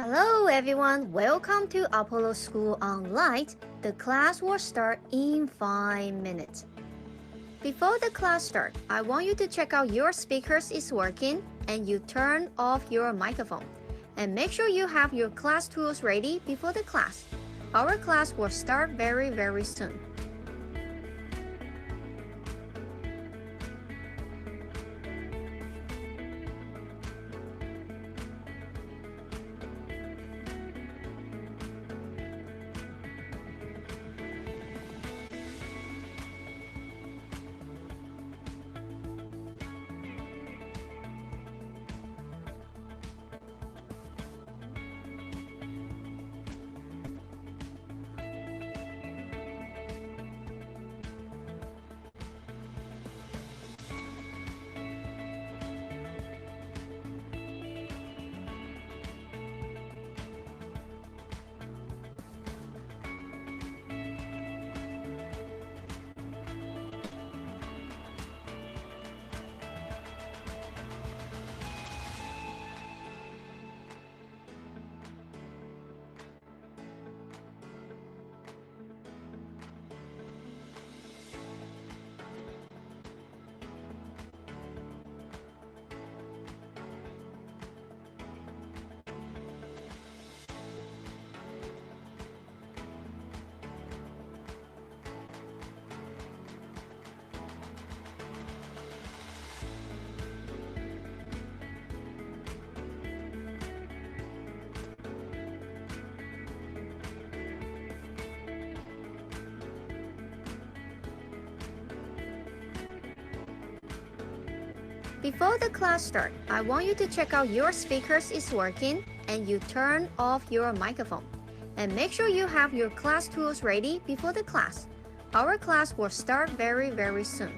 Hello everyone, welcome to Apollo School Online. The class will start in 5 minutes. Before the class starts, I want you to check out your speakers is working and you turn off your microphone. And make sure you have your class tools ready before the class. Our class will start very soon. Before the class starts, I want you to check out your speakers is working and you turn off your microphone. And make sure you have your class tools ready before the class. Our class will start very soon.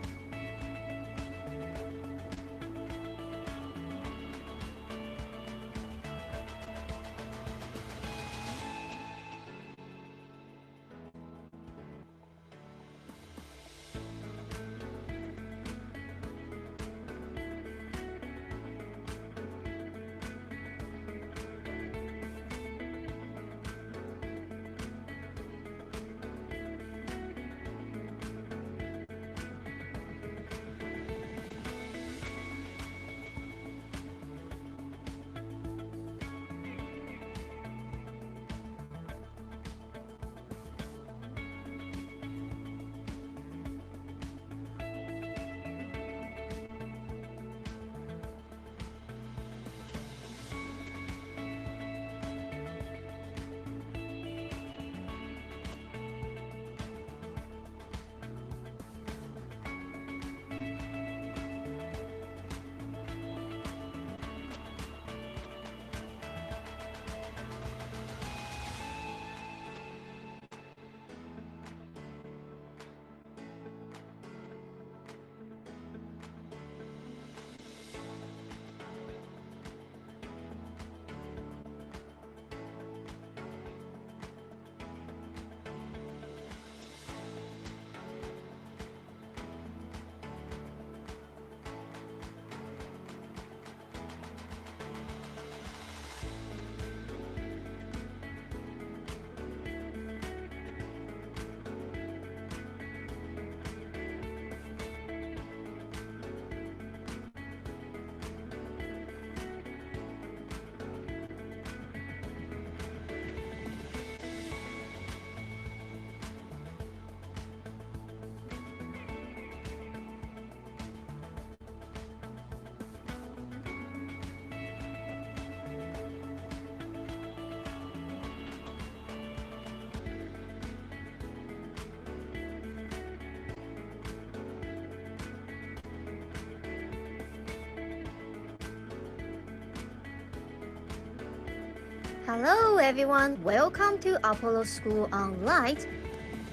Hello everyone, welcome to Apollo School Online.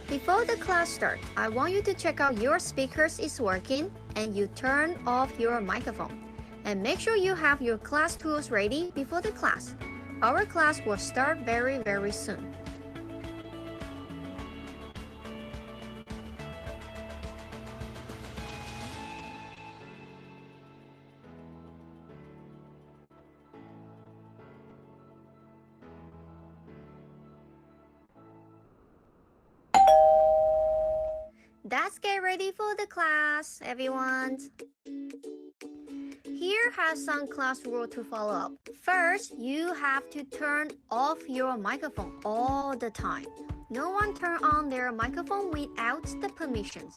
Before the class starts, I want you to check out your speakers is working and you turn off your microphone. And make sure you have your class tools ready before the class. Our class will start very soon. Let's get ready for the class, everyone. Here has some class rule to follow up. First, you have to turn off your microphone all the time. No one turn on their microphone without the permissions.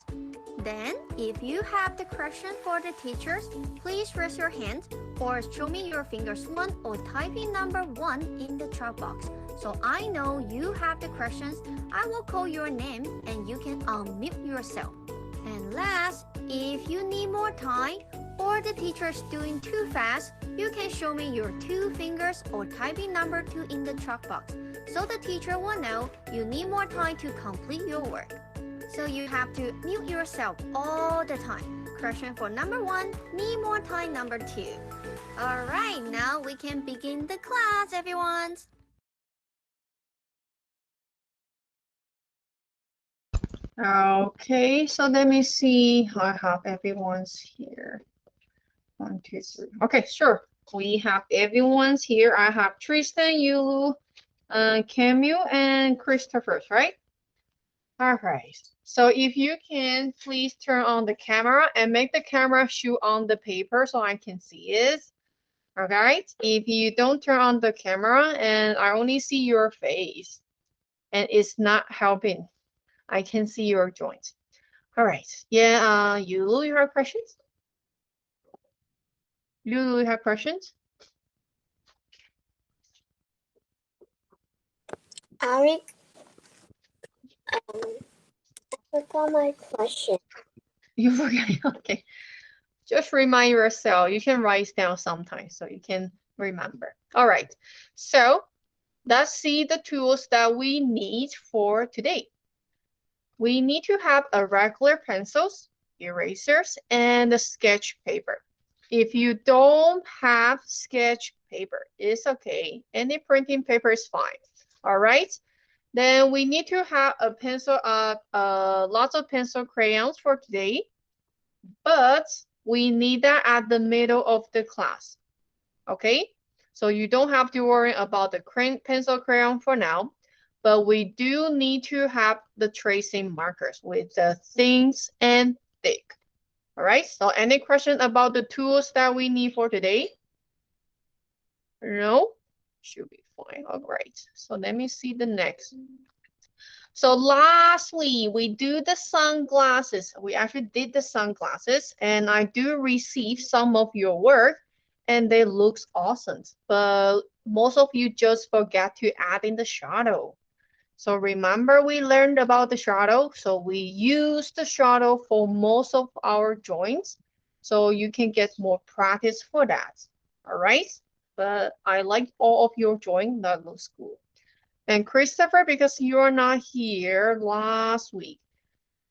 Then, if you have the question for the teachers, please raise your hand or show me your fingers 1 or type in number 1 in the chat box. So I know you have the questions. I will call your name and you can unmute yourself. And last, if you need more time or the teacher is doing too fast, you can show me your 2 fingers or type in number 2 in the chat box. So the teacher will know you need more time to complete your work. So you have to mute yourself all the time. Question for number 1, need more time number 2. Alright, now we can begin the class, everyone. Okay, so let me see. I have everyone's here. 1, 2, 3. Okay, sure. We have everyone's here. I have Tristan, you, Camille, and Christopher's, right? All right. So if you can, please turn on the camera and make the camera show on the paper so I can see it. All right. If you don't turn on the camera and I only see your face and it's not helping, I can see your joints. All right. Yeah. You have questions? You have questions? Eric, I forgot my question. You forget. Okay. Just remind yourself. You can write down sometimes so you can remember. All right. So let's see the tools that we need for today. We need to have a regular pencils, erasers, and a sketch paper. If you don't have sketch paper, it's okay. Any printing paper is fine. All right. Then we need to have a pencil, lots of pencil crayons for today, but we need that at the middle of the class. Okay. So you don't have to worry about the pencil crayon for now. But we do need to have the tracing markers with the thins and thick. All right, so any question about the tools that we need for today? No? Should be fine. All right, so let me see the next. So lastly, we do the sunglasses. We actually did the sunglasses and I do receive some of your work and they looks awesome. But most of you just forget to add in the shadow. So remember we learned about the shadow. So we use the shadow for most of our joints. So you can get more practice for that. All right. But I like all of your joints. That looks cool. And Christopher, because you're not here last week,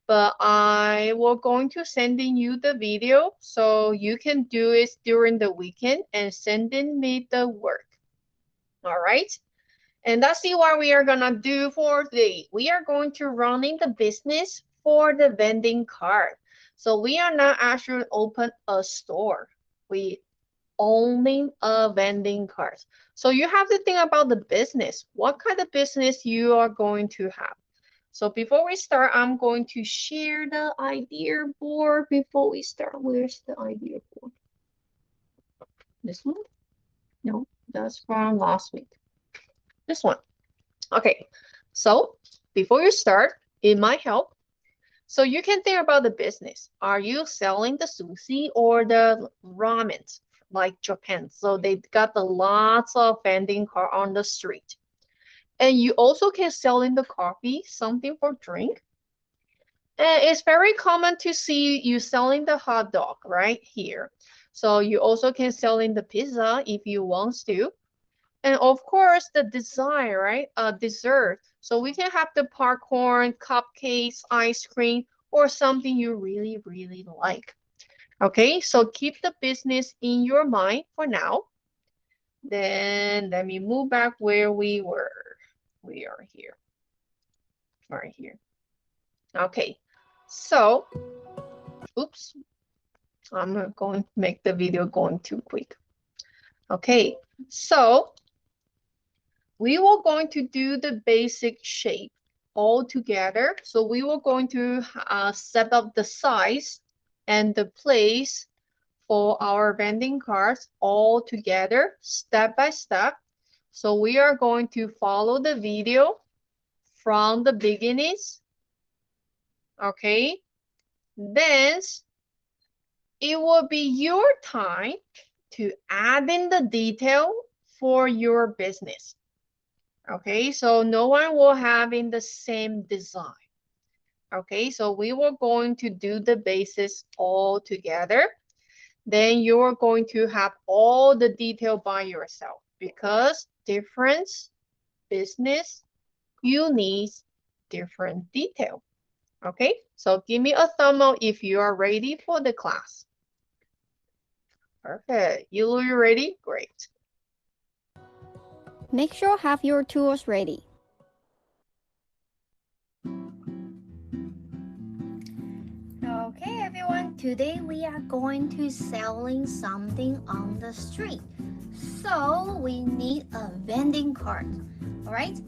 but I will going to sending you the video so you can do it during the weekend and sending me the work. All right. And that's what we are gonna do for today. We are going to running the business for the vending card. So we are not actually open a store. We owning a vending card. So you have to think about the business. What kind of business you are going to have. So before we start, I'm going to share the idea board before we start. Where's the idea board? This one? No, that's from last week. This one. Okay, so before you start, it might help. So you can think about the business. Are you selling the sushi or the ramen like Japan? So they got the lots of vending cart on the street. And you also can sell in the coffee, something for drink. And it's very common to see you selling the hot dog right here. So you also can sell in the pizza if you want to. And of course, the design, right? Dessert. So we can have the popcorn, cupcakes, ice cream, or something you really, really like. Okay, so keep the business in your mind for now. Then let me move back where we were. We are here. Right here. Okay, so, oops. I'm going to make the video going too quick. Okay, so we were going to do the basic shape. all together. So we were going to set up the size and the place for our vending cards all together, step by step. So we are going to follow the video from the beginnings. Okay. Then it will be your time to add in the detail for your business. Okay, so no one will have in the same design. Okay, so we were going to do the basis all together. Then you're going to have all the detail by yourself because different business, you need different detail. Okay, so give me a thumb up if you are ready for the class. Perfect. You ready? Great. Make sure have your tools ready. Okay everyone, today we are going to selling something on the street. So we need a vending cart. Alright?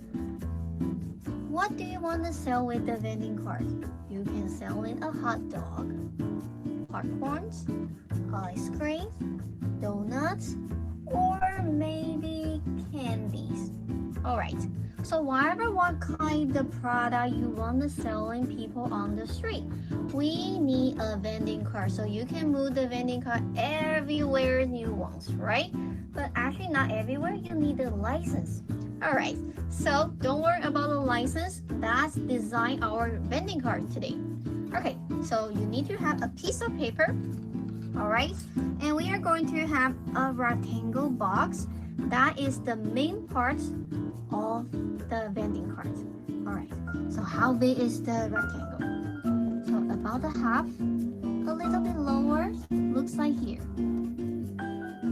What do you want to sell with the vending cart? You can sell it a hot dog, popcorns, ice cream, donuts, or maybe candies. Alright, so whatever what kind of product you want to selling people on the street, we need a vending cart so you can move the vending cart everywhere you want, right? But actually not everywhere, you need a license. Alright, so don't worry about the license, that's design our vending cart today. Okay, so you need to have a piece of paper. Alright, and we are going to have a rectangle box. That is the main part of the vending cart. Alright, so how big is the rectangle? So about a half, a little bit lower, looks like here.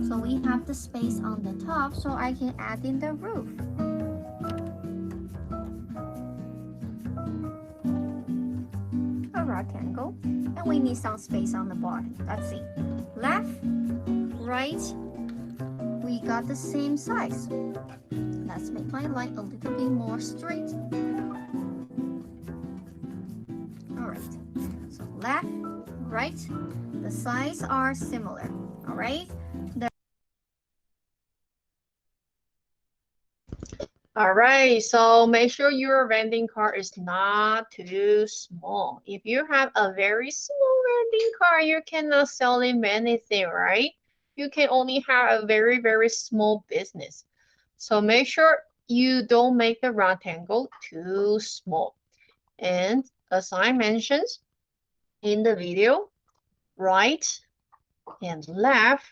So we have the space on the top so I can add in the roof. A rectangle, and we need some space on the bottom. Let's see. Left, right, we got the same size. Let's make my line a little bit more straight. Alright, so left, right, the size are similar. Alright. All right, so make sure your vending cart is not too small. If you have a very small vending cart, you cannot sell in anything, right? You can only have a very, very small business. So make sure you don't make the rectangle too small. And as I mentioned in the video, right and left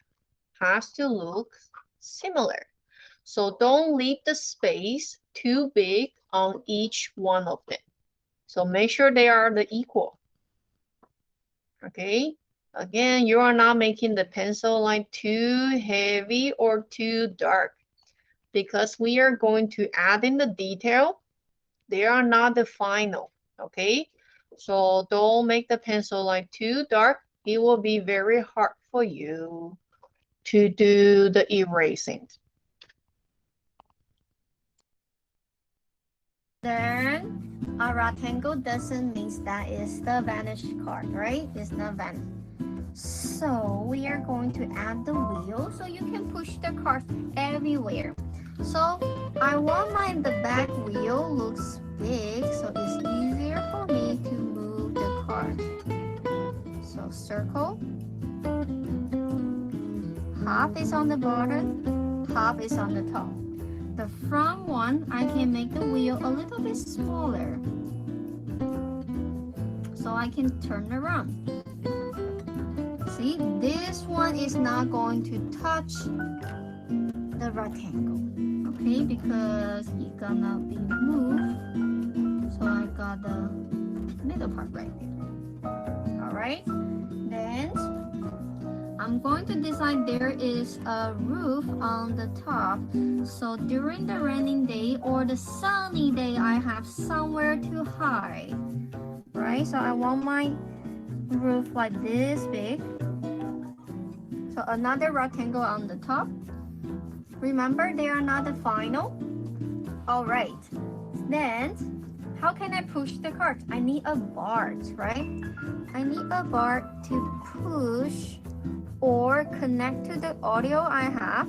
has to look similar. So don't leave the space too big on each one of them. So make sure they are the equal. Okay. Again, you are not making the pencil line too heavy or too dark because we are going to add in the detail. They are not the final. Okay. So don't make the pencil line too dark. It will be very hard for you to do the erasing. Then a rectangle doesn't mean that is the vanish card, right? It's not vanish. So we are going to add the wheel so you can push the cart everywhere. So I want the back wheel looks big, so it's easier for me to move the cart. So circle. Half is on the bottom, half is on the top. The front one, I can make the wheel a little bit smaller so I can turn around. See, this one is not going to touch the rectangle, okay, because it's gonna be moved. So I got the middle part right there. All right, then I'm going to decide there is a roof on the top. So during the raining day or the sunny day, I have somewhere to hide. Right? So I want my roof like this big. So another rectangle on the top. Remember, they are not the final. All right. Then how can I push the cart? I need a bar, right? I need a bar to push or connect to the audio I have.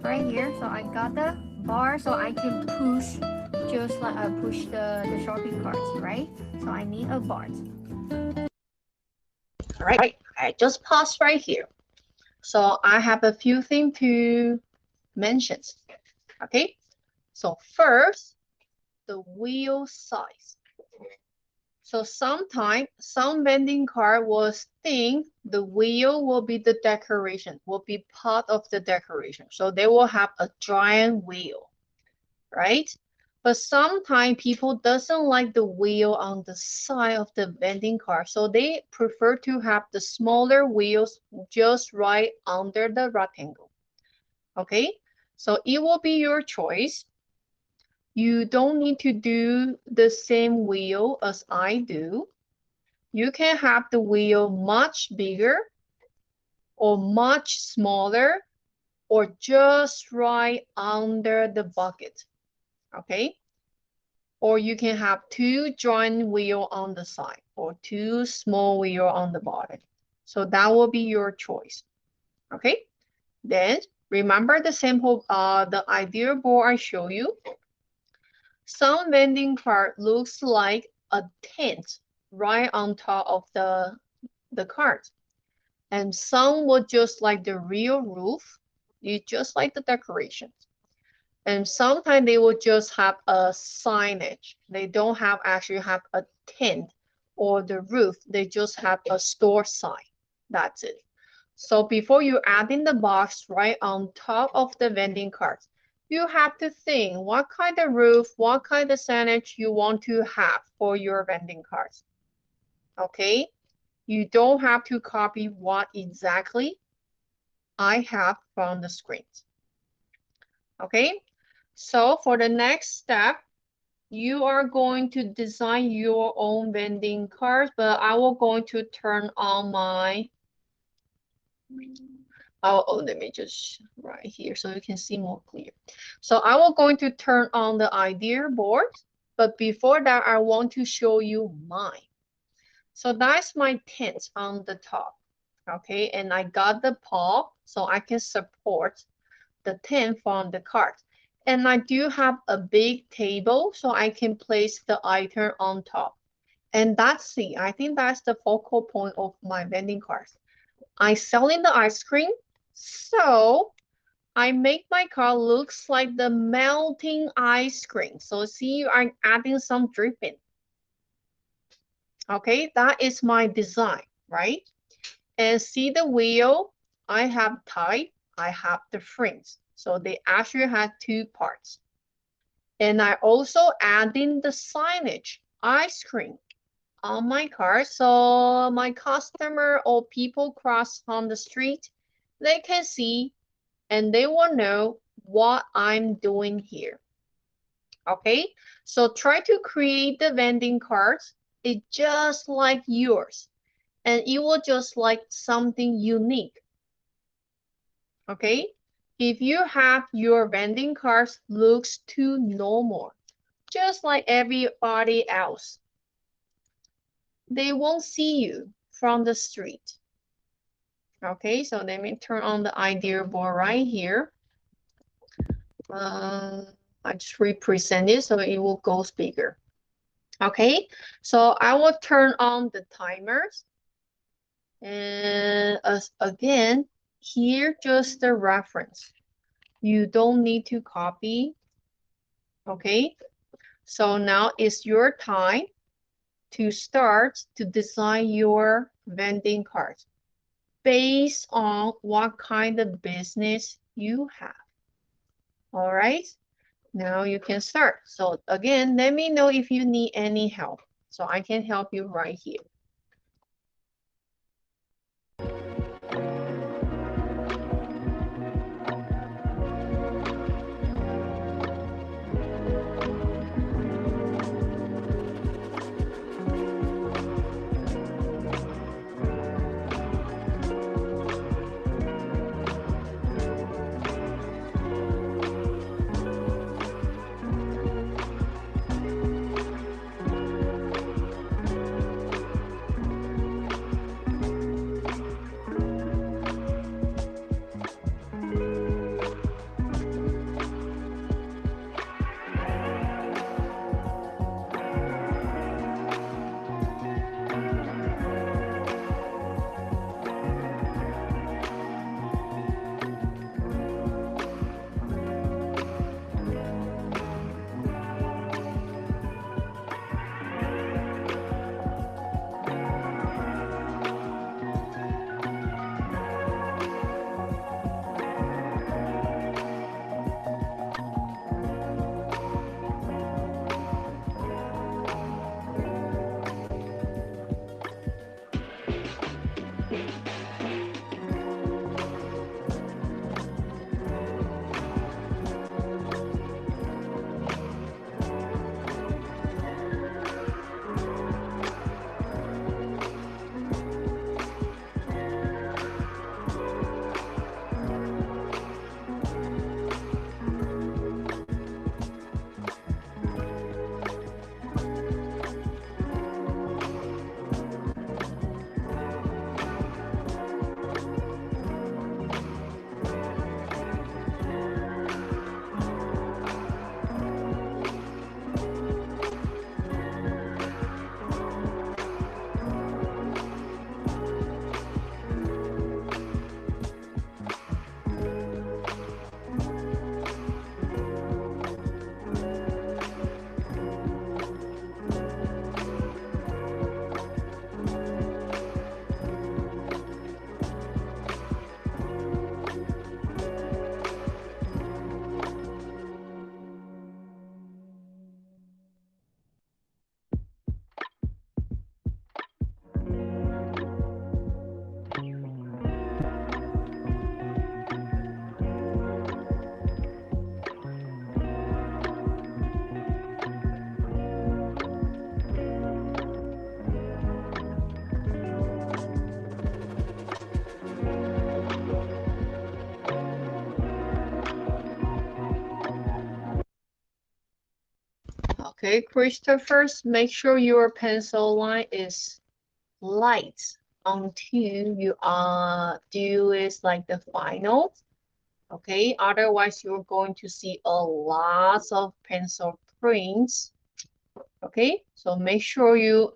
Right here, so I got the bar so I can push just like I push the shopping carts, right? So I need a bar. All right, I just paused right here. So I have a few things to mention. Okay, so first, the wheel size. So sometimes some vending cart will think the wheel will be the decoration, will be part of the decoration. So they will have a giant wheel, right? But sometimes people doesn't like the wheel on the side of the vending cart. So they prefer to have the smaller wheels just right under the rectangle. Okay, so it will be your choice. You don't need to do the same wheel as I do. You can have the wheel much bigger or much smaller or just right under the bucket. Okay, or you can have two giant wheel on the side or two small wheel on the bottom. So that will be your choice. Okay, then remember the sample, the idea board I show you. Some vending cart looks like a tent right on top of the cart, and some would just like the real roof. You just like the decorations. And sometimes they will just have a signage. They don't have actually have a tent or the roof. They just have a store sign. That's it. So before you add in the box right on top of the vending cart, you have to think what kind of roof, what kind of signage you want to have for your vending carts. Okay? You don't have to copy what exactly I have from the screens. Okay? So for the next step, you are going to design your own vending cards, but I will going to turn on my, let me just right here so you can see more clear. So I will going to turn on the idea board, but before that, I want to show you mine. So that's my tent on the top, okay? And I got the paw so I can support the tent from the cart. And I do have a big table so I can place the item on top. And that's it. I think that's the focal point of my vending cart. I selling the ice cream, so I make my cart looks like the melting ice cream. So see, I'm adding some dripping. Okay, that is my design, right? And see the wheel, I have type, I have the frames. So they actually have two parts. And I also add in the signage, ice cream, on my cart. So my customer or people cross on the street, they can see and they will know what I'm doing here. Okay, so try to create the vending carts. It's just like yours. And it will just like something unique. Okay, if you have your vending carts looks too normal, just like everybody else, they won't see you from the street. Okay, so let me turn on the idea board right here. I just represent it so it will go bigger. Okay, so I will turn on the timers. And again, here just the reference. You don't need to copy. Okay, so now it's your time to start to design your vending cart based on what kind of business you have. All right, now you can start. So again, let me know if you need any help. So I can help you right here. Okay, Christopher, make sure your pencil line is light until you do is like the final. Okay, otherwise you're going to see a lot of pencil prints. Okay, so make sure you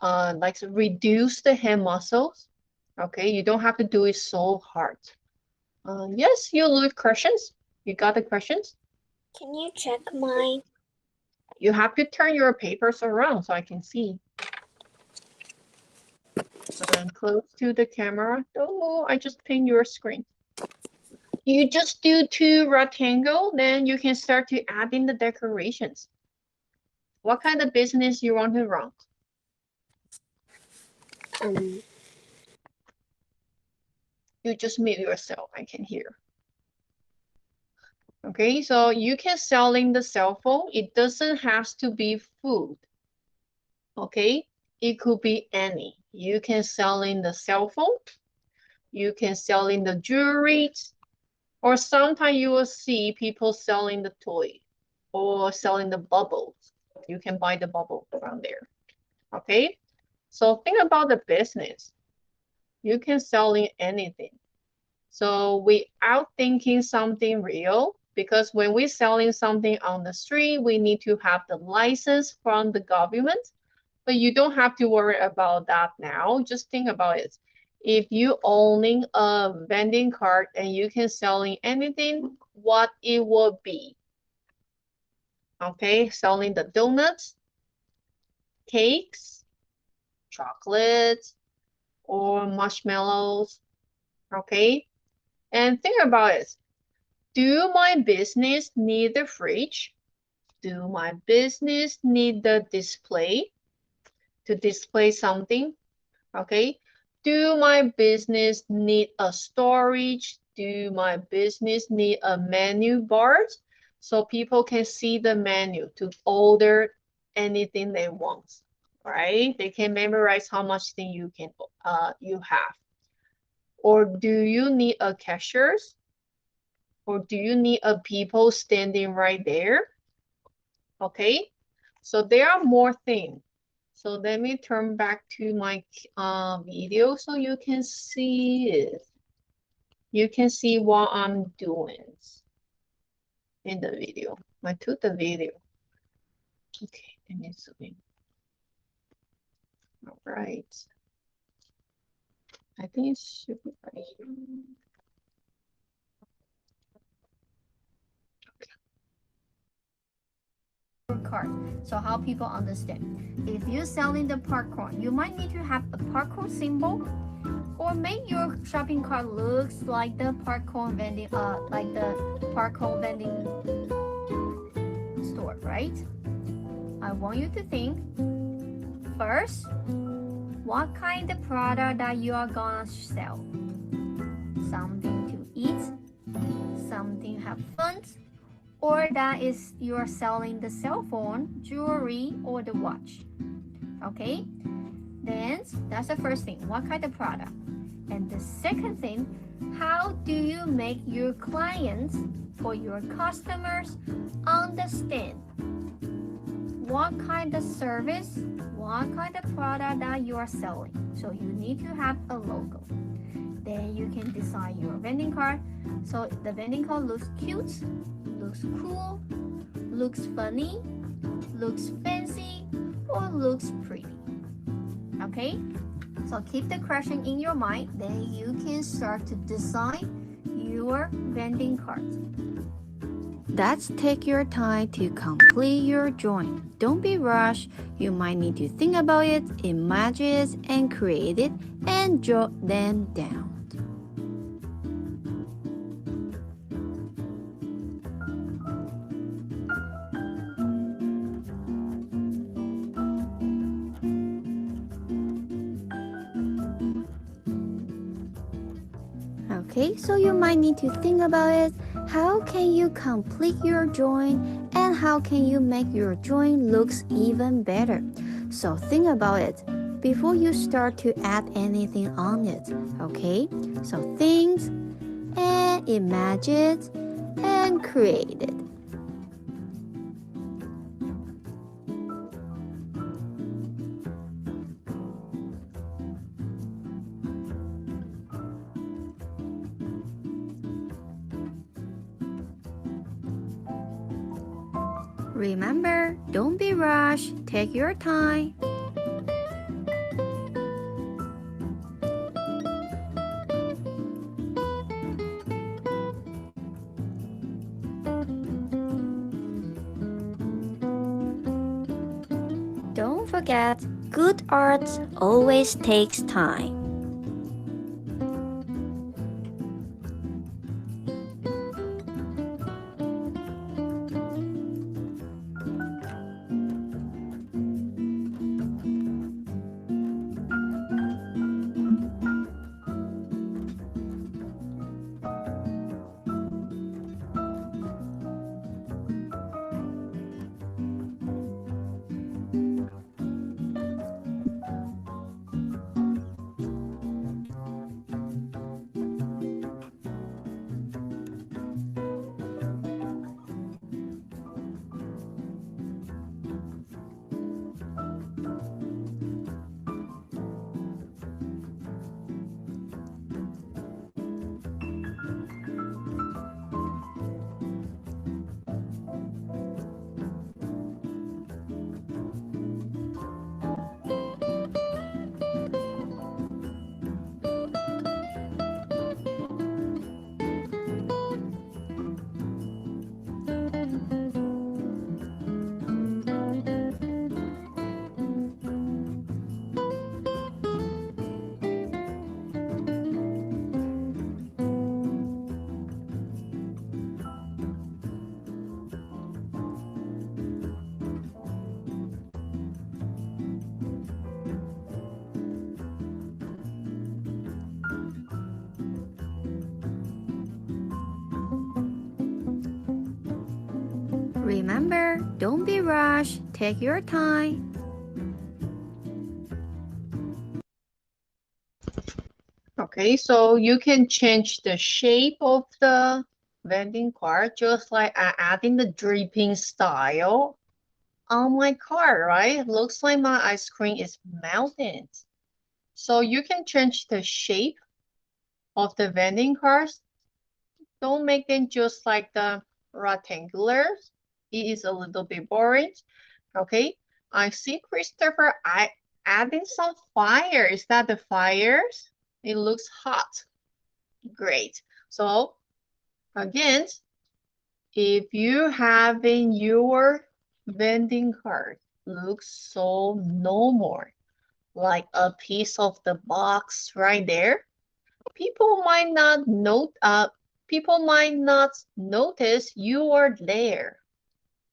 like reduce the hand muscles. Okay, you don't have to do it so hard. Yes, you leave questions. You got the questions? Can you check mine? You have to turn your papers around so I can see. And close to the camera. Oh, I just pinned your screen. You just do 2 rectangles, then you can start to add in the decorations. What kind of business you want to run? You just mute yourself, I can hear. Okay, so you can sell in the cell phone. It doesn't have to be food. Okay, it could be any. You can sell in the cell phone. You can sell in the jewelry. Or sometimes you will see people selling the toy or selling the bubbles. You can buy the bubble from there. Okay, so think about the business. You can sell in anything. So without thinking something real, because when we're selling something on the street, we need to have the license from the government. But you don't have to worry about that now. Just think about it. If you owning a vending cart and you can selling anything, what it will be. Okay, selling the donuts, cakes, chocolates, or marshmallows. Okay, and think about it. Do my business need the fridge? Do my business need the display to display something? Okay. Do my business need a storage? Do my business need a menu board so people can see the menu to order anything they want, right? They can memorize how much thing you can you have. Or do you need a cashiers? Or do you need a people standing right there? Okay, so there are more things. So let me turn back to my video so you can see it. You can see what I'm doing in the video. I took the video. Okay, let me zoom in. All right. I think it should be right here. Card, so how people understand. If you're selling the popcorn, you might need to have a popcorn symbol, or make your shopping cart looks like the popcorn vending store, right? I want you to think first, what kind of product that you are gonna sell? Something to eat, something have fun, or that is you're selling the cell phone, jewelry, or the watch. Okay, then that's the first thing. What kind of product? And the second thing, how do you make your clients or your customers understand what kind of service, what kind of product that you are selling? So you need to have a logo. Then you can design your vending card. So the vending card looks cute, looks cool, looks funny, looks fancy, or looks pretty. Okay, so keep the question in your mind, then you can start to design your vending cart. That's take your time to complete your drawing. Don't be rushed. You might need to think about it, imagine it, and create it, and jot them down. Okay, so you might need to think about it. How can you complete your drawing, and how can you make your drawing looks even better? So think about it before you start to add anything on it. Okay, so think and imagine and create it. Remember, don't be rushed. Take your time. Don't forget, good art always takes time. Remember, don't be rushed. Take your time. Okay, so you can change the shape of the vending cart just like adding the dripping style on my cart, right? Looks like my ice cream is melting. So you can change the shape of the vending carts. Don't make them just like the rectangular. It is a little bit boring. Okay, I see Christopher adding some fire. Is that the fires? It looks hot. Great. So again, if you having your vending cart looks so normal, like a piece of the box right there, people might not notice you are there,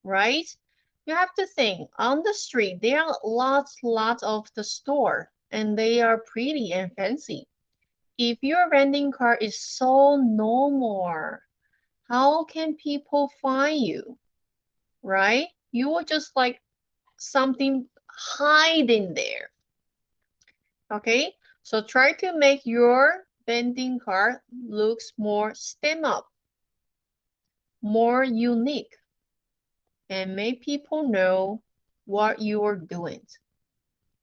right? You have to think on the street there are lots of the store and they are pretty and fancy. If your vending cart is so normal, how can people find you, right? You will just like something hiding there. Okay, so try to make your vending cart looks more stand up, more unique, and make people know what you are doing.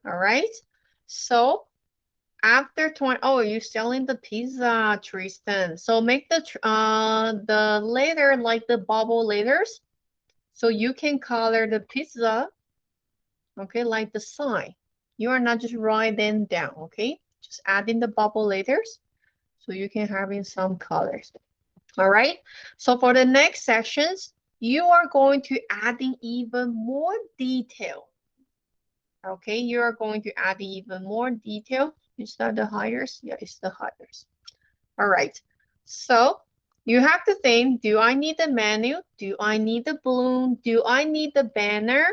All right, so after 20, oh, you're selling the pizza, Tristan. So make the letter like the bubble letters, so you can color the pizza, okay, like the sign. You are not just write them down, okay? Just add in the bubble letters, so you can have in some colors. All right, so for the next sections, you are going to add in even more detail. Okay, you are going to add even more detail. Is that the hires? Yeah, it's the hires. All right, so you have to think, do I need the menu? Do I need the balloon? Do I need the banner?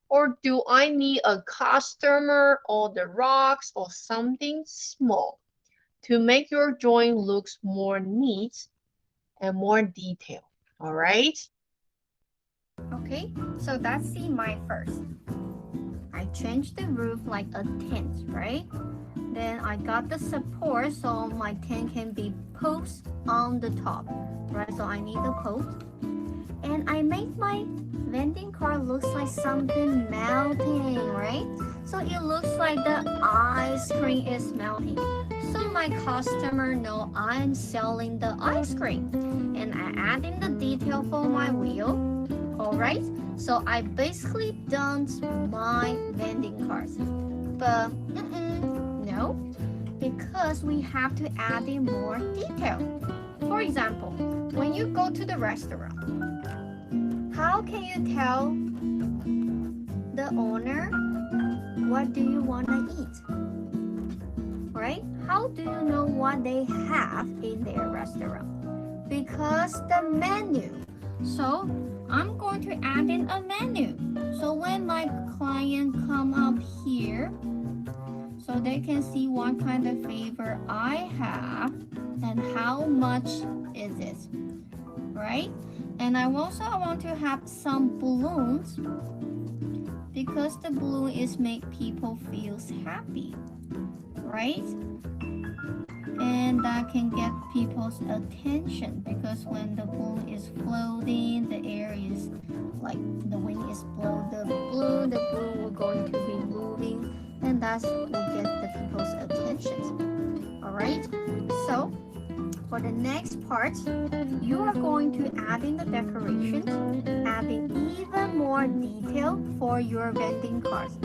Or do I need a customer or the rocks or something small to make your drawing looks more neat and more detailed? All right. Okay, so let's see mine first. I changed the roof like a tent, right? Then I got the support so my tent can be post on the top, right? So I need the post. And I made my vending cart looks like something melting, right? So it looks like the ice cream is melting. So my customer know I'm selling the ice cream. And I add in the detail for my wheel. All right, so I basically done my vending cards, but no, because we have to add in more detail. For example, when you go to the restaurant, how can you tell the owner what do you want to eat? Right? How do you know what they have in their restaurant? Because the menu. So I'm going to add in a menu. So when my client come up here, so they can see what kind of flavor I have and how much is it, right? And I also want to have some balloons because the balloon is make people feel happy, right? And that can get people's attention because when the balloon is floating, the air is like the wind is blowing the balloon will going to be moving, and that's will get the people's attention. All right. So for the next part, you are going to add in the decorations, adding even more detail for your vending cards.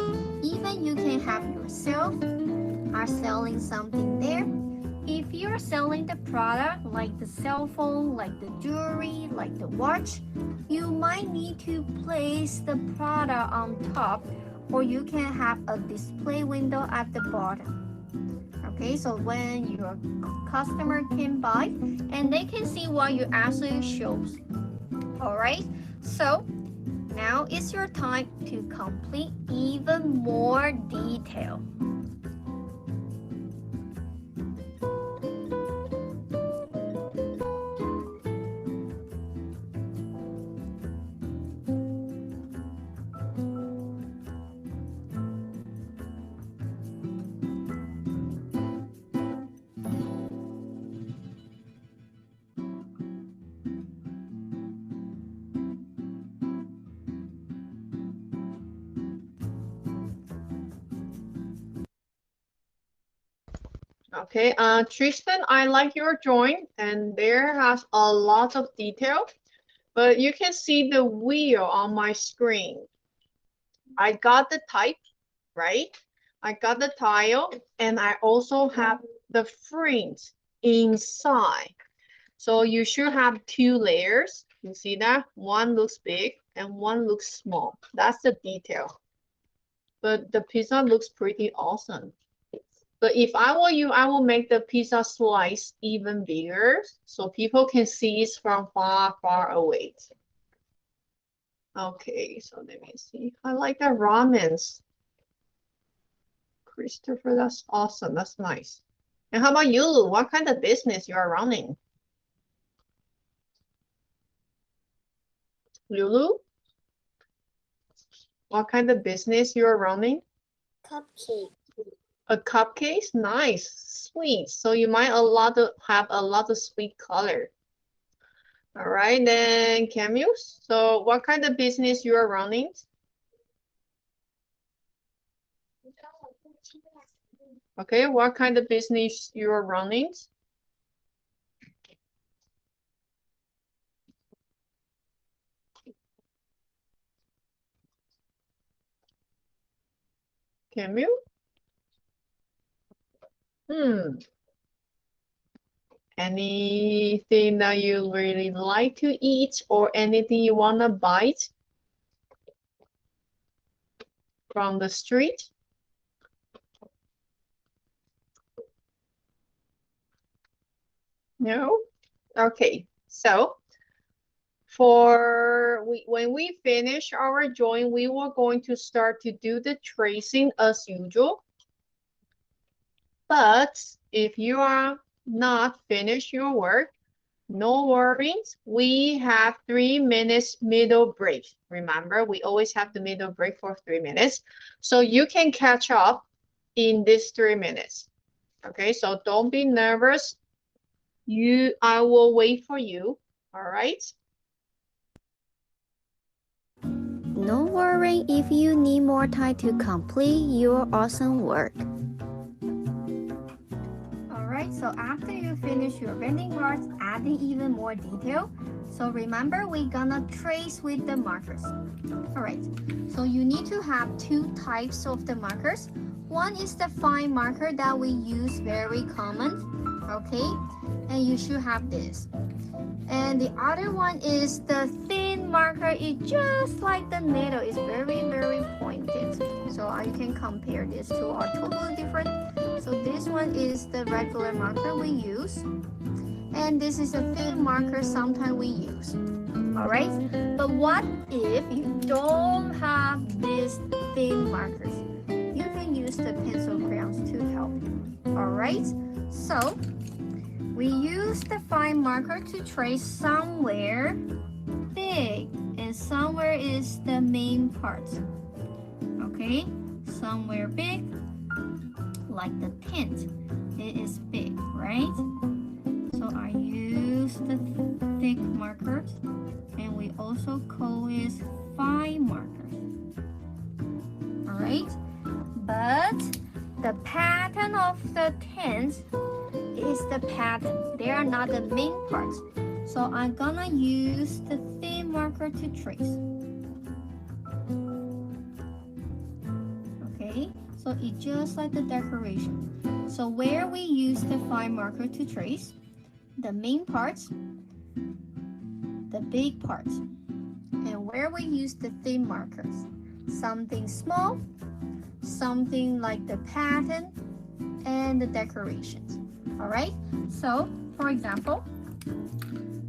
Even you can have yourself are selling something there. If you're selling the product like the cell phone, like the jewelry, like the watch, you might need to place the product on top, or you can have a display window at the bottom. Okay, so when your customer can buy and they can see what you actually shows. All right, so now it's your time to complete even more detail. Okay, Tristan, I like your drawing, and there has a lot of detail, but you can see the wheel on my screen. I got the type, right? I got the tile, and I also have the frames inside. So you should have two layers. You see that? One looks big and one looks small. That's the detail. But the pizza looks pretty awesome. But if I were you, I will make the pizza slice even bigger so people can see it from far, far away. Okay, so let me see. I like the ramens. Christopher, that's awesome. That's nice. And how about you? What kind of business you are running? Lulu? What kind of business you are running? Cupcake. A cupcake? Nice. Sweet. So you might have a lot of sweet color. All right, then Camille. So what kind of business you are running? Okay, what kind of business you are running? Camille? Anything that you really like to eat or anything you want to buy from the street? No? Okay, so when we finish our drawing, we were going to start to do the tracing as usual. But if you are not finished your work, no worries. We have 3 minutes middle break. Remember, we always have the middle break for 3 minutes. So you can catch up in this 3 minutes. Okay, so don't be nervous. I will wait for you. All right. No worry if you need more time to complete your awesome work. Alright, so after you finish your vending cards, adding even more detail, So remember, we're gonna trace with the markers. All right, so you need to have two types of the markers. One is the fine marker that we use very common, okay? And you should have this. And the other one is the thin marker. It's just like the needle. It's very, very pointed. So you can compare these two are totally different. So this one is the regular marker we use. And this is a thin marker sometimes we use. All right? But what if you don't have these thin markers? You can use the pencil crayons to help you. All right? So we use the fine marker to trace somewhere big, and somewhere is the main part. Okay? Somewhere big, like the tent. It is big, right? So I use the thick markers, and we also call it fine markers. All right? But the pattern of the tent is the pattern. They are not the main parts. So I'm gonna use the thin marker to trace. Okay, so it's just like the decoration. So where we use the fine marker to trace, the main parts, the big parts, and where we use the thin markers, something small, something like the pattern, and the decorations. All right, so for example,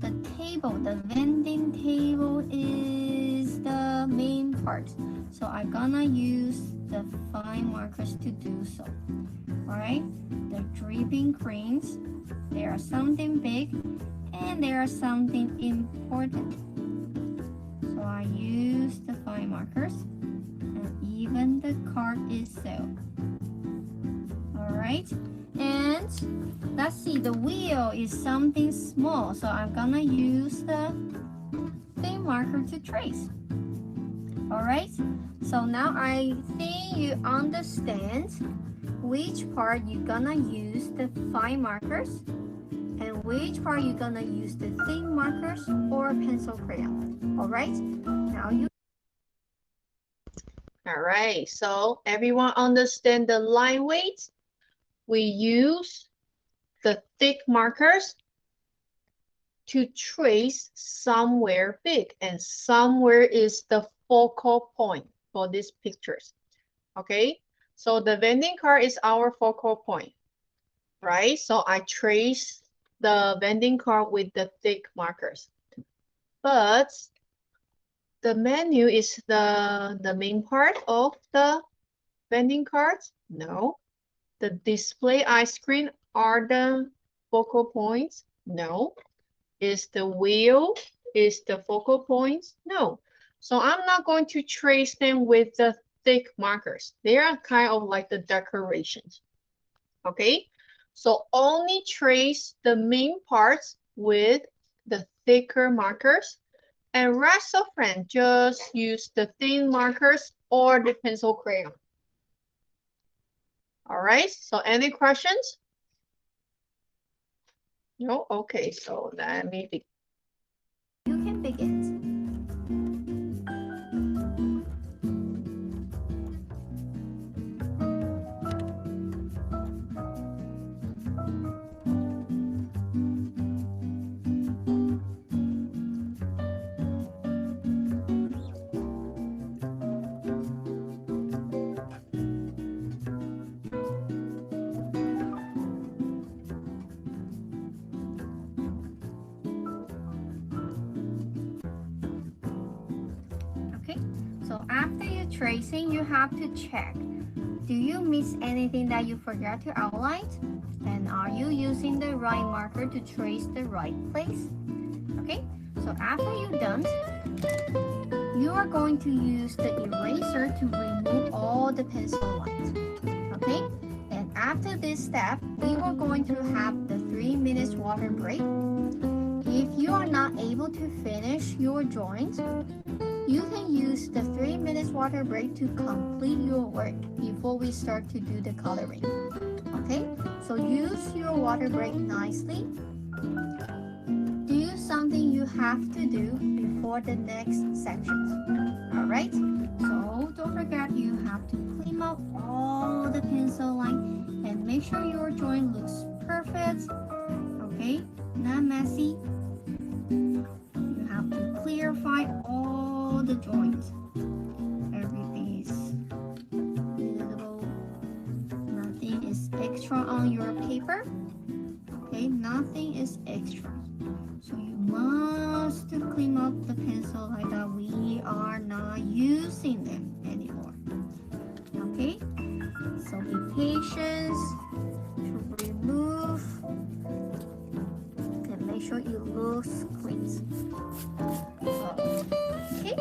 the table, the vending table is the main part. So I'm gonna use the fine markers to do so. All right, the dripping creams, they are something big and they are something important. So I use the fine markers, and even the card itself. All right. And let's see, the wheel is something small, so I'm gonna use the thin marker to trace. All right, so now I think you understand which part you're gonna use the fine markers and which part you're gonna use the thin markers or pencil crayon. All right, now you. All right, so everyone understand the line weight? We use the thick markers to trace somewhere big, and somewhere is the focal point for these pictures. Okay, so the vending card is our focal point, right? So I trace the vending card with the thick markers. But the menu is the main part of the vending cards? No. The display ice cream are the focal points? No. Is the wheel is the focal points? No. So I'm not going to trace them with the thick markers. They are kind of like the decorations. Okay. So only trace the main parts with the thicker markers, and rest of them just use the thin markers or the pencil crayon. All right, so any questions? No? Okay, so let me begin. You can begin. So after you're tracing, you have to check. Do you miss anything that you forgot to outline? And are you using the right marker to trace the right place? Okay, so after you're done, you are going to use the eraser to remove all the pencil lines. Okay, and after this step, we are going to have the 3 minutes water break. If you are not able to finish your drawings, you can use the 3 minutes water break to complete your work before we start to do the coloring. Okay, so use your water break nicely. Do you something you have to do before the next section. All right? So don't forget you have to clean up all the pencil line and make sure your drawing looks perfect. Okay? Not messy. You have to clarify all the joints. Everything is visible. Nothing is extra on your paper. Okay, nothing is extra. So you must clean up the pencil like that. We are not using them anymore. Okay, so be patient to remove and make sure it looks clean. Okay.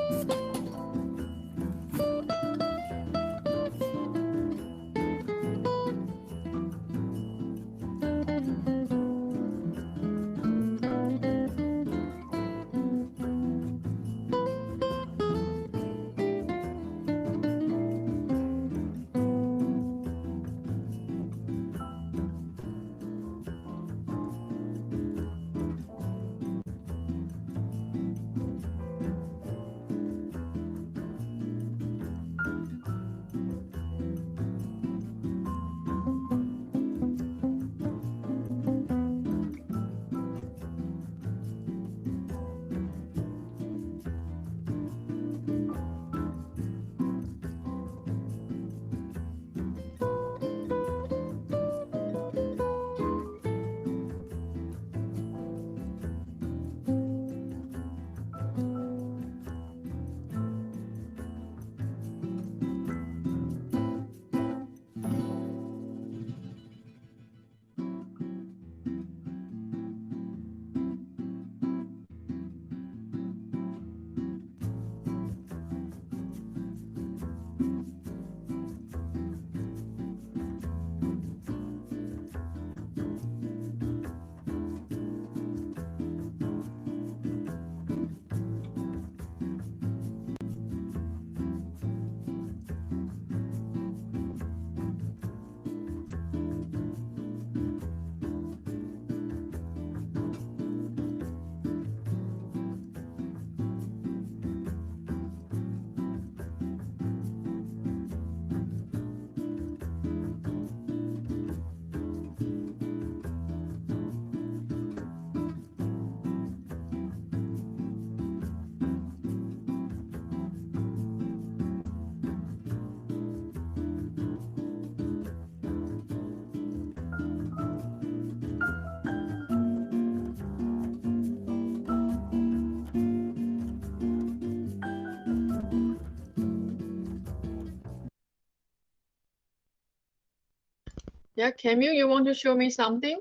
Yeah, Camille, you want to show me something?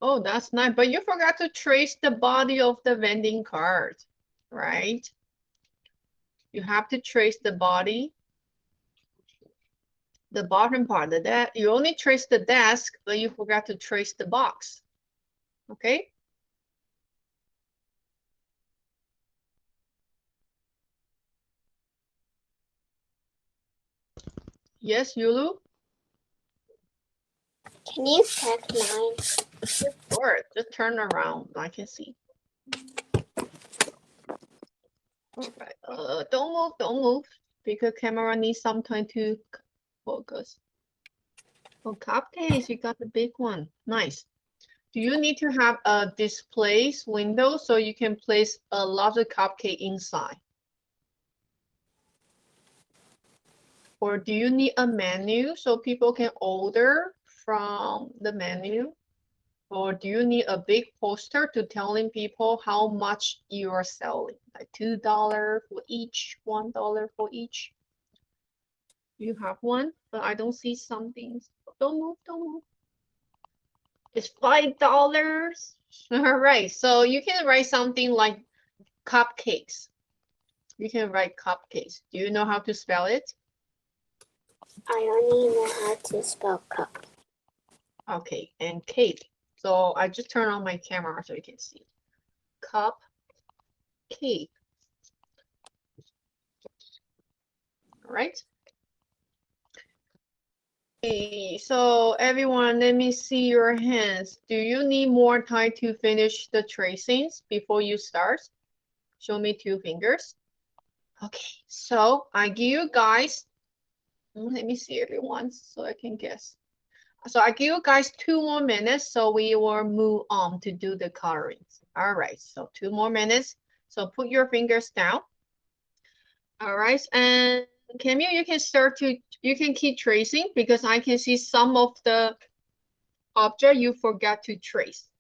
Oh, that's nice. But you forgot to trace the body of the vending card, right? You have to trace the body, the bottom part. That you only trace the desk, but you forgot to trace the box. Okay? Yes, Yulu? Can you check mine? Sure, just turn around. I can see. All right. Don't move, because camera needs some time to focus. Oh, cupcakes, you got the big one. Nice. Do you need to have a display window so you can place a lot of cupcake inside? Or do you need a menu so people can order from the menu? Or do you need a big poster to telling people how much you are selling? Like $2 for each, $1 for each? You have one, but I don't see something. Don't move, don't move. It's $5. All right, so you can write something like cupcakes. You can write cupcakes. Do you know how to spell it? I only know how to spell cup. Okay, and cake. So I just turn on my camera so you can see. Cup, cake. All right. Okay, so everyone, let me see your hands. Do you need more time to finish the tracings before you start? Show me 2 fingers. Okay, so I give you guys, let me see everyone so I can guess. So I give you guys 2 more minutes, so we will move on to do the colorings. All right, so 2 more minutes. So put your fingers down. All right, and Camille, you can keep tracing because I can see some of the object you forgot to trace.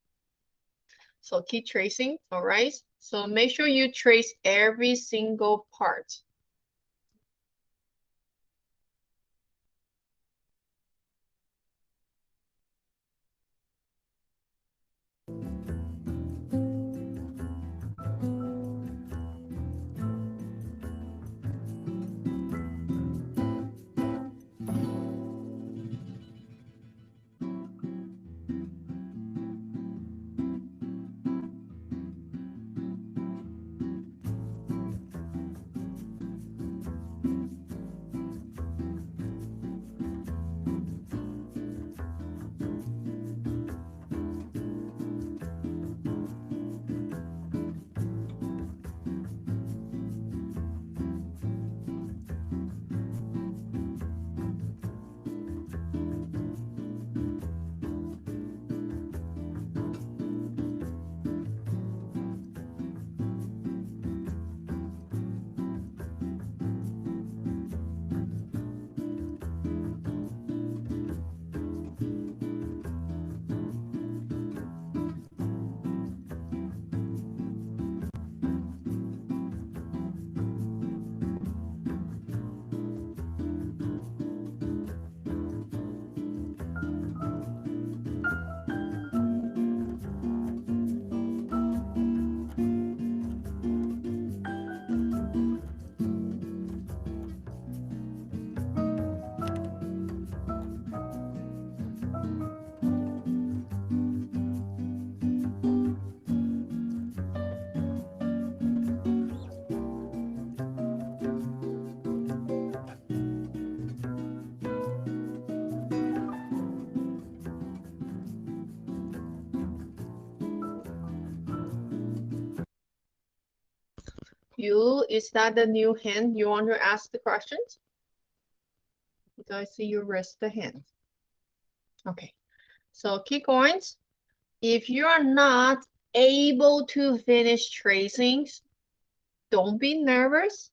So keep tracing, all right? So make sure you trace every single part. You, is that the new hand? You want to ask the questions? Because I see you raise the hand. Okay, so keep going. If you are not able to finish tracings, don't be nervous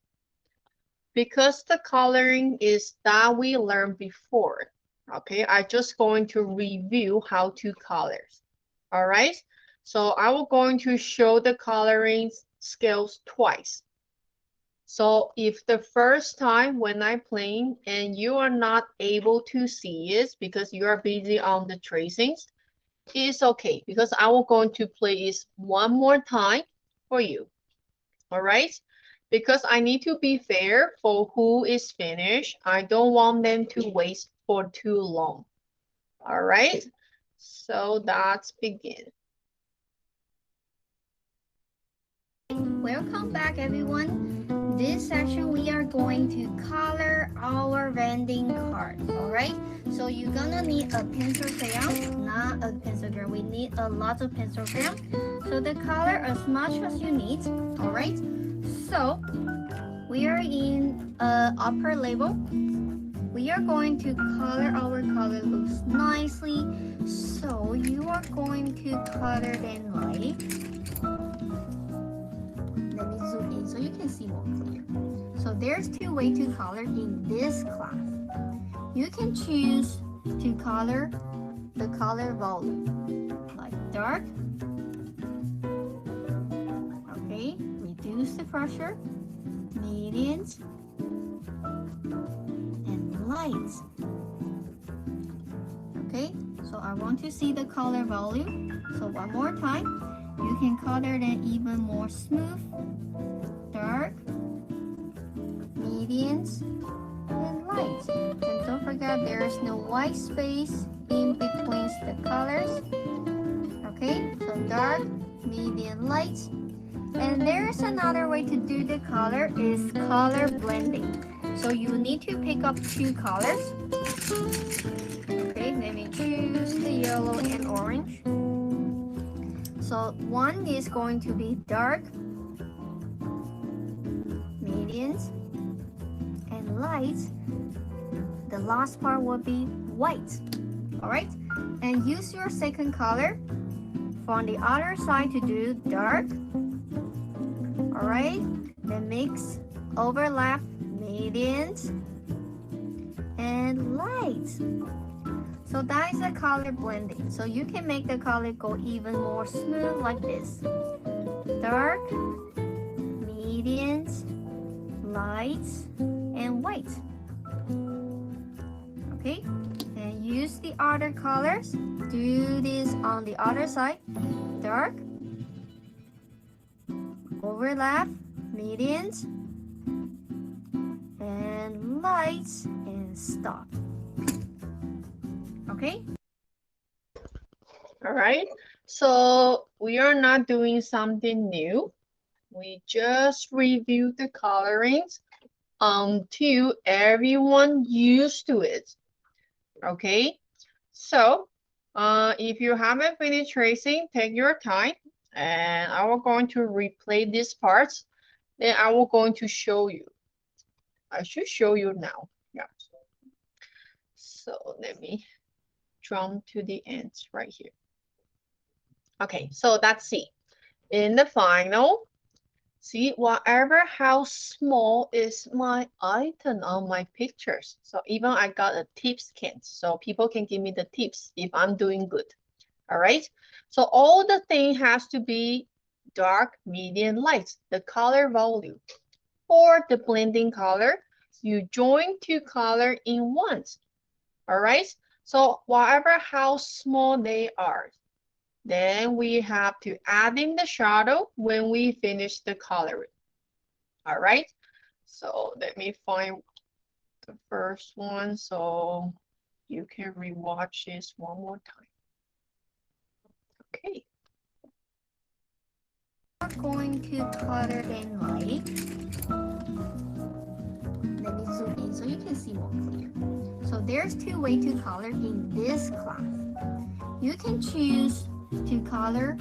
because the coloring is that we learned before. Okay, I'm just going to review how to color. All right, so I will going to show the coloring scales twice. So if the first time when I'm playing and you are not able to see it because you are busy on the tracings, it's okay because I will going to play it one more time for you. All right, because I need to be fair for who is finished. I don't want them to waste for too long. All right, so let's begin. Welcome back, everyone. This section we are going to color our vending card. All right, so you're gonna need a pencil crayon, not a pencil crayon. We need a lot of pencil crayon, so the color as much as you need. All right, so we are in upper level. We are going to color our color looks nicely, so you are going to color them light. Let me zoom in so you can see more clear. So there's 2 ways to color in this class. You can choose to color the color volume, like dark, okay, reduce the pressure, mediums, and lights. Okay, so I want to see the color volume. So one more time. You can color them even more smooth, dark, mediums, and light. And don't forget there is no white space in between the colors. Okay, so dark, medium, light. And there is another way to do the color is color blending. So you need to pick up 2 colors Okay, let me choose the yellow and orange. So one is going to be dark, mediums, and light. The last part will be white. All right, and use your second color from the other side to do dark. All right, then mix, overlap, mediums, and light. So that is the color blending. So you can make the color go even more smooth like this. Dark, mediums, lights, and white. Okay, and use the other colors. Do this on the other side. Dark, overlap, mediums, and lights, and stop. Okay. All right. So we are not doing something new. We just reviewed the colorings until everyone used to it. Okay. So if you haven't finished tracing, take your time, and I will going to replay these parts. Then I will going to show you. I should show you now. Yeah. So let me jump to the ends right here. Okay, so that's C. In the final, see, whatever how small is my item on my pictures. So even I got a tips kit, so people can give me the tips if I'm doing good. All right, so all the thing has to be dark, medium, light, the color volume. For the blending color, you join two color in once. All right, so whatever how small they are, then we have to add in the shadow when we finish the coloring. All right, so let me find the first one so you can rewatch this one more time. Okay. I'm going to color in light. Let me zoom in so you can see more clear. So there's two ways to color in this class. You can choose to color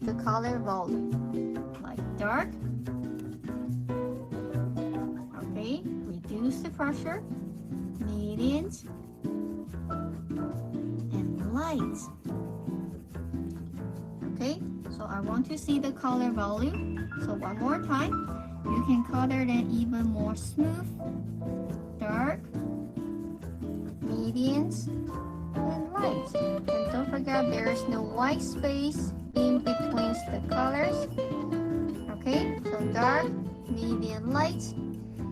the color volume, like dark. Okay, reduce the pressure, mediums, and lights. Okay, so I want to see the color volume. So one more time, you can color that even more smooth, dark, mediums, and lights. And don't forget there is no white space in between the colors. Okay, so dark, medium, light.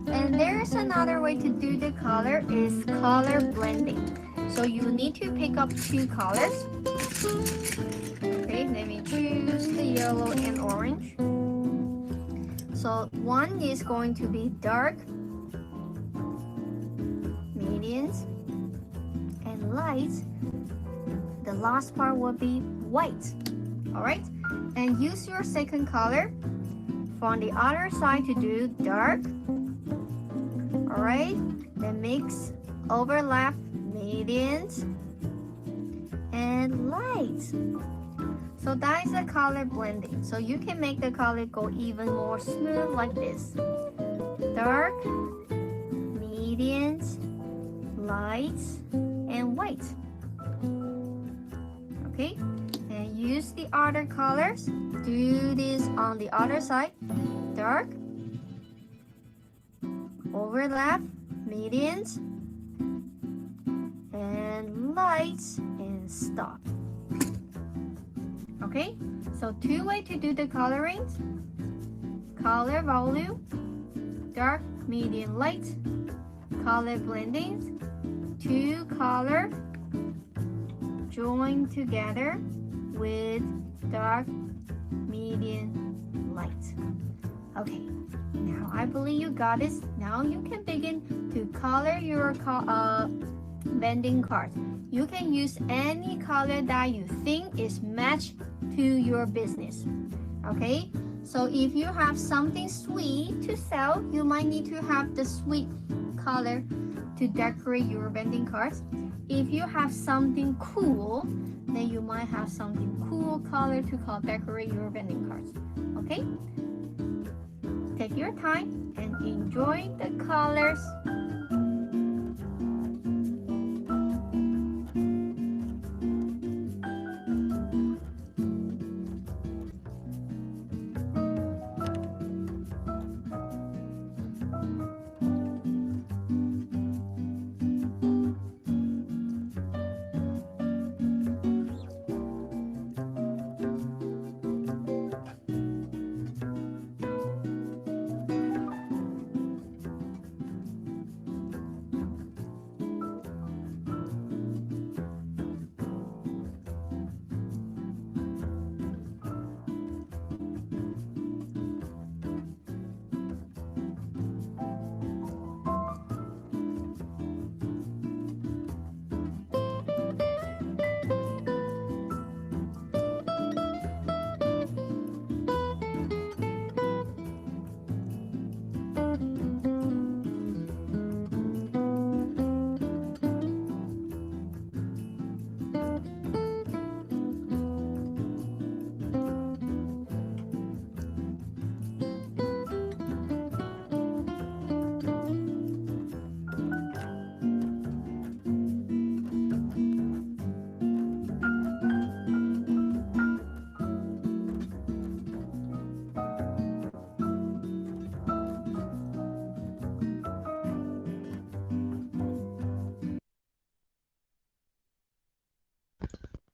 And there is another way to do the color is color blending. So you need to pick up two colors. Okay, let me choose the yellow and orange. So one is going to be dark, mediums, and light. The last part will be white. All right, and use your second color from the other side to do dark. All right, then mix, overlap, mediums, and lights. So that is the color blending. So you can make the color go even more smooth like this. Dark, mediums, lights, and white. Okay, and use the other colors. Do this on the other side. Dark, overlap, mediums, and lights, and stop. Okay, so two ways to do the colorings. Color volume, dark, medium, light. Color blending, two color join together with dark, medium, light. Okay, now I believe you got this. Now you can begin to color your vending card. You can use any color that you think is matched to your business. Okay, so if you have something sweet to sell, you might need to have the sweet color to decorate your vending cards. If you have something cool, then you might have something cool color to decorate your vending cards. Okay? Take your time and enjoy the colors.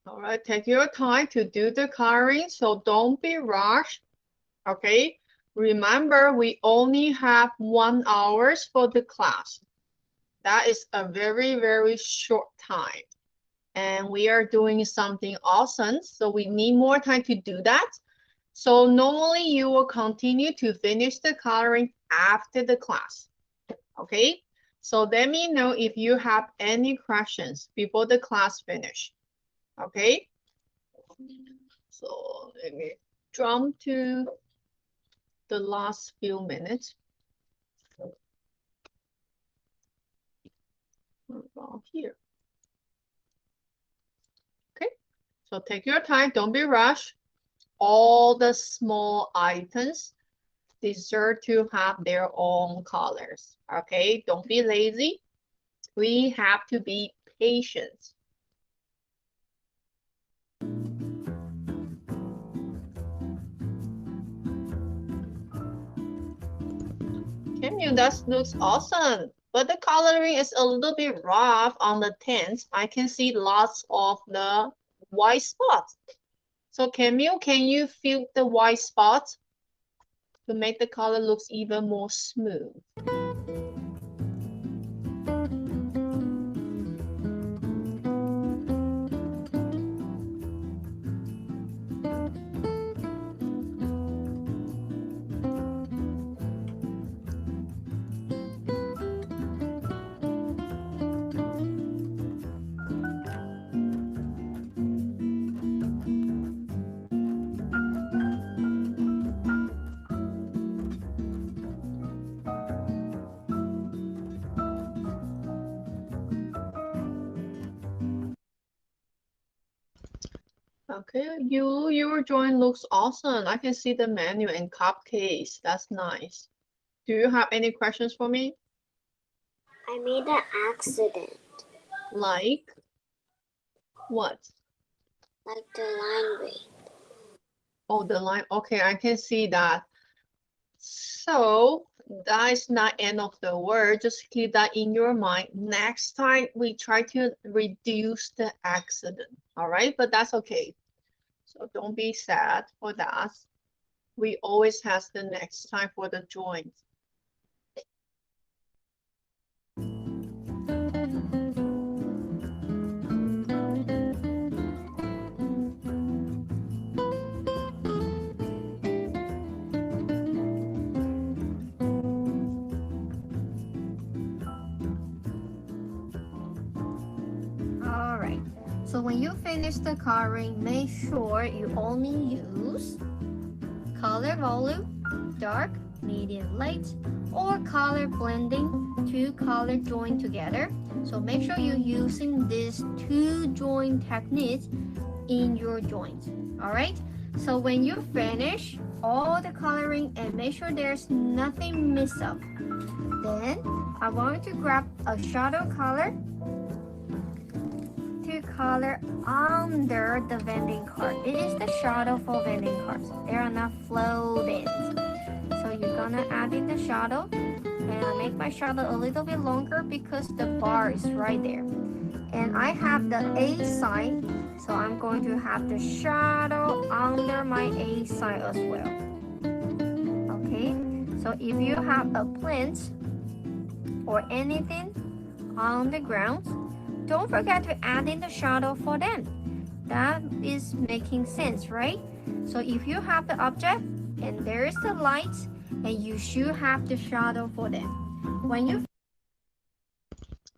All right, take your time to do the coloring, so don't be rushed, okay? Remember, we only have 1 hour for the class. That is a very, very short time. And we are doing something awesome, so we need more time to do that. So normally you will continue to finish the coloring after the class, okay? So let me know if you have any questions before the class finish, okay? So let me jump to the last few minutes. About here. Okay, so take your time, don't be rushed. All the small items deserve to have their own colors, okay? Don't be lazy. We have to be patient. Camille, that looks awesome. But the coloring is a little bit rough on the tents. I can see lots of the white spots. So Camille, can you fill the white spots to make the color looks even more smooth? Okay, your drawing looks awesome. I can see the menu and cupcakes. That's nice. Do you have any questions for me? I made an accident. Like what? Like the line break. Oh, the line. Okay, I can see that. So that is not end of the word. Just keep that in your mind. Next time we try to reduce the accident. All right, but that's okay. So don't be sad for that. We always have the next time for the joint. All right. So when you finish the coloring, make sure you only use color volume, dark, medium light, or color blending, two color join together. So make sure you're using these two join techniques in your joints. All right, so when you finish all the coloring and make sure there's nothing missed up, then I want you to grab a shadow color to color under the vending card. It is the shadow for vending cards. They are not floating. So you're gonna add in the shadow, and I make my shadow a little bit longer because the bar is right there. And I have the A sign, so I'm going to have the shadow under my A sign as well. Okay, so if you have a plant or anything on the ground, don't forget to add in the shadow for them. That is making sense, right? So if you have the object and there is the light, and you should have the shadow for them. When you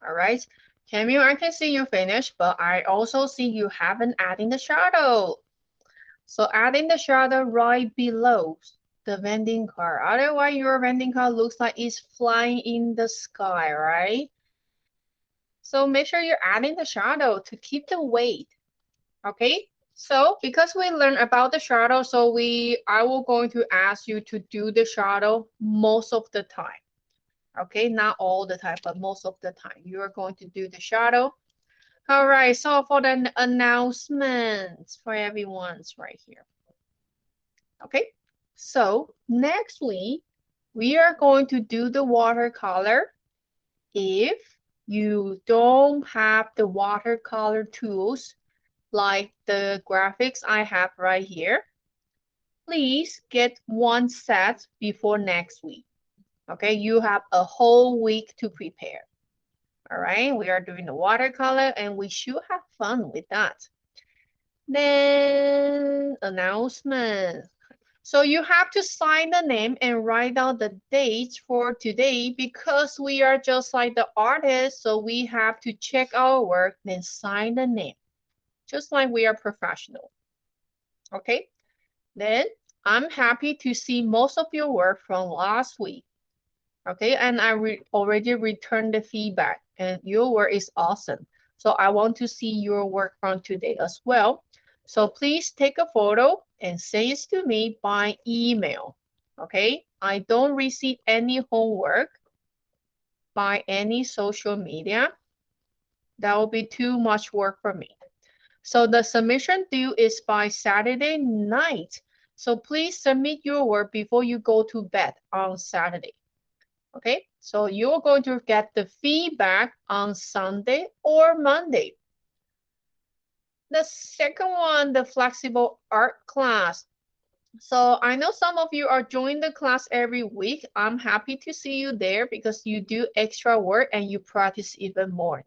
All right, Camille, I can see you finished, but I also see you haven't added the shadow. So adding the shadow right below the vending card. Otherwise, your vending card looks like it's flying in the sky, right? So make sure you're adding the shadow to keep the weight. Okay, so because we learned about the shadow, so I will going to ask you to do the shadow most of the time. Okay, not all the time, but most of the time you are going to do the shadow. All right, so for the announcements for everyone's right here. Okay, so next week we are going to do the watercolor. If you don't have the watercolor tools, like the graphics I have right here, please get one set before next week. Okay, you have a whole week to prepare. All right, we are doing the watercolor and we should have fun with that. Then announcement. So you have to sign the name and write down the dates for today because we are just like the artists. So we have to check our work, then sign the name, just like we are professional. Okay, then I'm happy to see most of your work from last week. Okay, and I already returned the feedback and your work is awesome. So I want to see your work from today as well. So please take a photo and send it to me by email. Okay, I don't receive any homework by any social media. That will be too much work for me. So the submission due is by Saturday night. So please submit your work before you go to bed on Saturday. Okay, so you're going to get the feedback on Sunday or Monday. The second one, the flexible art class. So I know some of you are joining the class every week. I'm happy to see you there because you do extra work and you practice even more.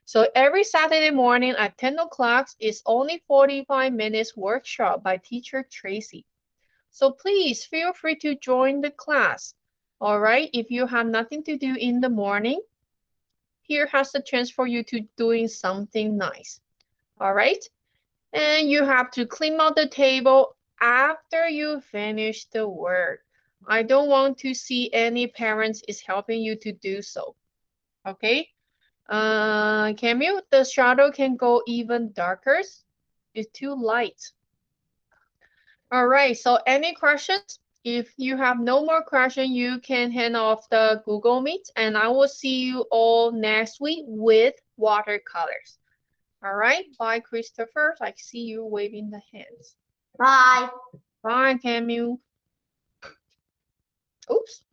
So every Saturday morning at 10 o'clock is only 45 minutes workshop by teacher Tracy. So please feel free to join the class. All right, if you have nothing to do in the morning, here has the chance for you to doing something nice. All right, and you have to clean out the table after you finish the work. I don't want to see any parents is helping you to do so. Okay, Camille, the shadow can go even darker. It's too light. All right, so any questions? If you have no more questions, you can hand off the Google Meet and I will see you all next week with watercolors. All right, bye, Christopher. I see you waving the hands. Bye. Bye, Camille. Oops.